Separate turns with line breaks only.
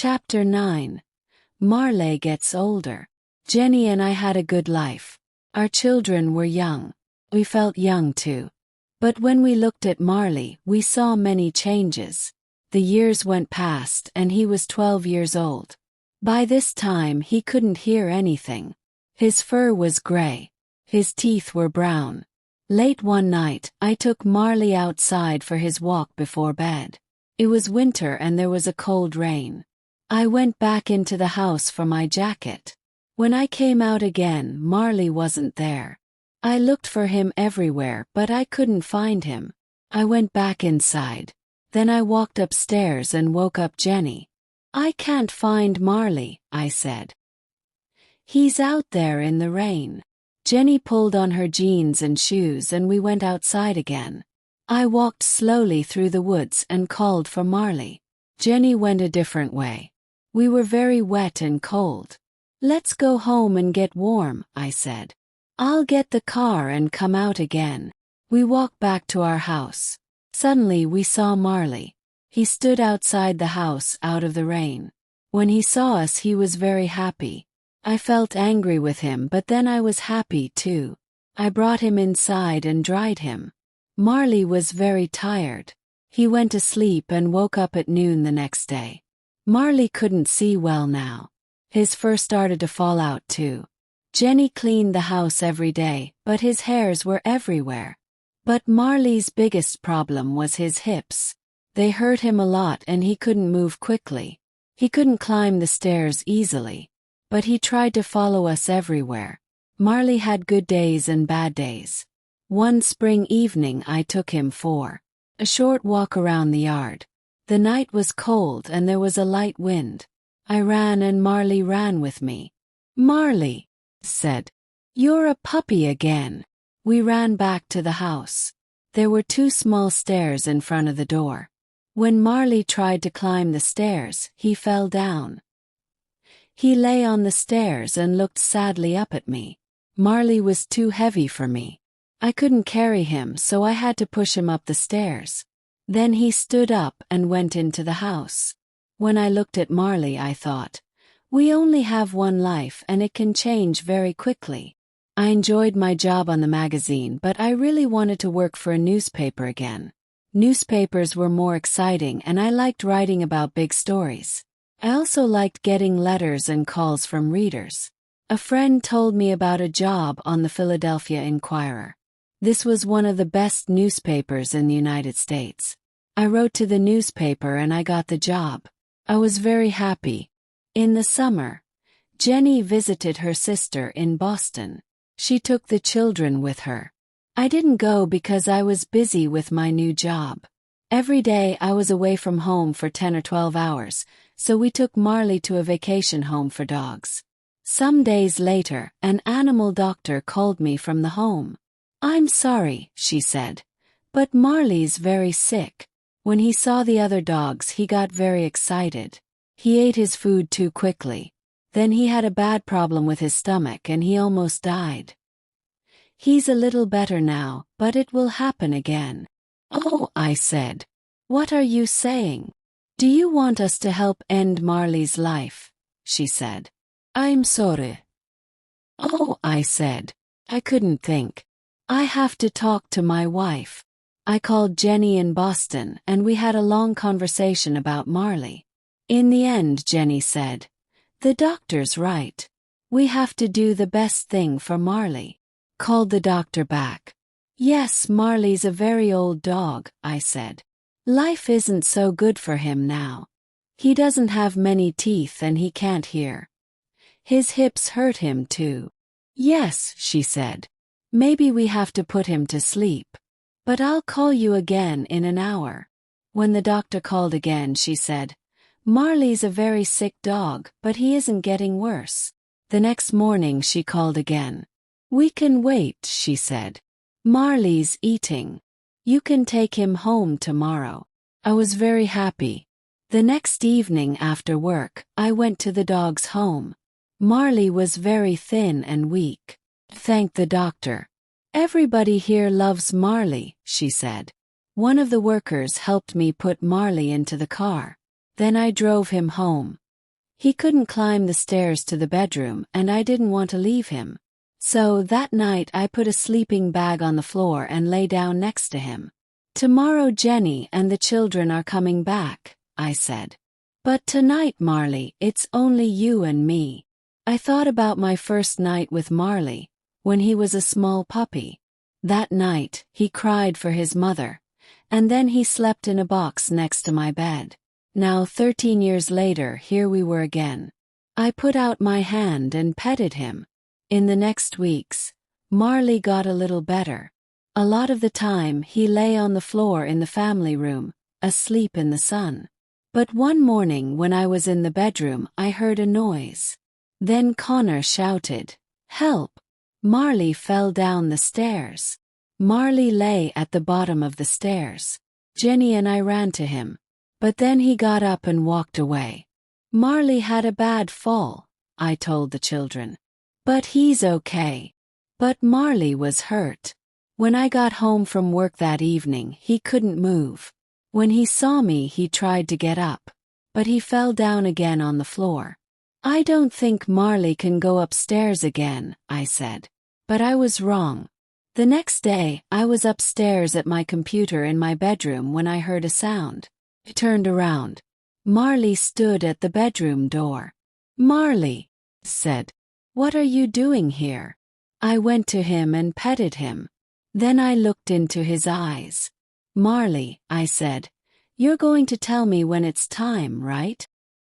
Chapter 9. Marlay gets older. Jenny and I had a good life. Our children were young. We felt young too. But when we looked at Marley, we saw many changes. The years went past and he was 12 years old. By this time he couldn't hear anything. His fur was gray. His teeth were brown. Late one night, I took Marley outside for his walk before bed. It was winter and there was a cold rain. I went back into the house for my jacket. When I came out again, Marley wasn't there. I looked for him everywhere, but I couldn't find him. I went back inside. Then I walked upstairs and woke up Jenny. "I can't find Marley," I said. "He's out there in the rain." Jenny pulled on her jeans and shoes and we went outside again. I walked slowly through the woods and called for Marley. Jenny went a different way. We were very wet and cold. "Let's go home and get warm," I said. "I'll get the car and come out again." We walked back to our house. Suddenly we saw Marley. He stood outside the house out of the rain. When he saw us he was very happy. I felt angry with him, but then I was happy too. I brought him inside and dried him. Marley was very tired. He went to sleep and woke up at noon the next day. Marley couldn't see well now. His fur started to fall out too. Jenny cleaned the house every day, but his hairs were everywhere. But Marley's biggest problem was his hips. They hurt him a lot and he couldn't move quickly. He couldn't climb the stairs easily. But he tried to follow us everywhere. Marley had good days and bad days. One spring evening I took him for a short walk around the yard. The night was cold and there was a light wind. I ran and Marley ran with me. "Marley," said, "you're a puppy again." We ran back to the house. There were 2 small stairs in front of the door. When Marley tried to climb the stairs, he fell down. He lay on the stairs and looked sadly up at me. Marley was too heavy for me. I couldn't carry him, so I had to push him up the stairs. Then he stood up and went into the house. When I looked at Marley, I thought, we only have one life and it can change very quickly. I enjoyed my job on the magazine, but I really wanted to work for a newspaper again. Newspapers were more exciting and I liked writing about big stories. I also liked getting letters and calls from readers. A friend told me about a job on the Philadelphia Inquirer. This was one of the best newspapers in the United States. I wrote to the newspaper and I got the job. I was very happy. In the summer, Jenny visited her sister in Boston. She took the children with her. I didn't go because I was busy with my new job. Every day I was away from home for 10 or 12 hours, so we took Marley to a vacation home for dogs. Some days later, an animal doctor called me from the home. "I'm sorry," she said, "but Marley's very sick." When he saw the other dogs, he got very excited. He ate his food too quickly. Then he had a bad problem with his stomach and he almost died. "He's a little better now, but it will happen again." "Oh," I said. "What are you saying? Do you want us to help end Marley's life?" she said. "I'm sorry." "Oh," I said. I couldn't think. I have to talk to my wife. I called Jenny in Boston and we had a long conversation about Marley. In the end, Jenny said, "The doctor's right. We have to do the best thing for Marley." Called the doctor back. "Yes, Marley's a very old dog," I said. "Life isn't so good for him now. He doesn't have many teeth and he can't hear. His hips hurt him too." "Yes," she said. "Maybe we have to put him to sleep. But I'll call you again in an hour." When the doctor called again, she said, "Marley's a very sick dog, but he isn't getting worse." The next morning she called again. "We can wait," she said. "Marley's eating. You can take him home tomorrow." I was very happy. The next evening after work, I went to the dog's home. Marley was very thin and weak. Thank the doctor. "Everybody here loves Marley," she said. One of the workers helped me put Marley into the car. Then I drove him home. He couldn't climb the stairs to the bedroom and I didn't want to leave him. So that night I put a sleeping bag on the floor and lay down next to him. "Tomorrow Jenny and the children are coming back," I said. "But tonight, Marley, it's only you and me." I thought about my first night with Marley, when he was a small puppy. That night, he cried for his mother, and then he slept in a box next to my bed. Now 13 years later, here we were again. I put out my hand and petted him. In the next weeks, Marley got a little better. A lot of the time he lay on the floor in the family room, asleep in the sun. But one morning when I was in the bedroom I heard a noise. Then Connor shouted, "Help!" Marley fell down the stairs. Marley lay at the bottom of the stairs. Jenny and I ran to him. But then he got up and walked away. "Marley had a bad fall," I told the children. "But he's okay." But Marley was hurt. When I got home from work that evening, he couldn't move. When he saw me, he tried to get up, but he fell down again on the floor. "I don't think Marley can go upstairs again," I said. But I was wrong. The next day, I was upstairs at my computer in my bedroom when I heard a sound. I turned around. Marley stood at the bedroom door. "Marley," said, "what are you doing here?" I went to him and petted him. Then I looked into his eyes. "Marley," I said, "you're going to tell me when it's time, right?"